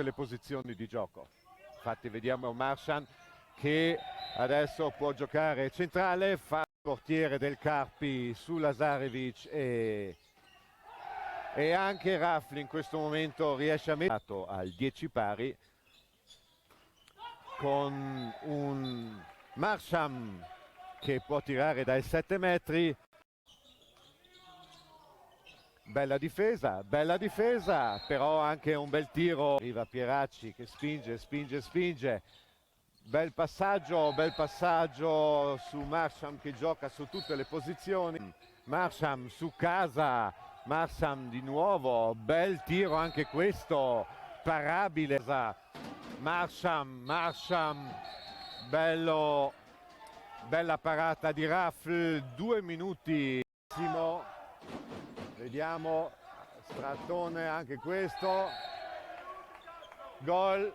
le posizioni di gioco. Infatti vediamo Marchand che adesso può giocare centrale, fa il portiere del Carpi su Lazarevic e anche Rafli in questo momento riesce a mettere al 10 pari con un Marchand che può tirare dai 7 metri. Bella difesa, però anche un bel tiro. Arriva Pieracci che spinge. Bel passaggio su Marchand che gioca su tutte le posizioni. Marchand su casa, Marchand di nuovo, bel tiro anche questo, parabile. Marchand, bella parata di Raffl, 2 minuti. Vediamo, Strattone anche questo, gol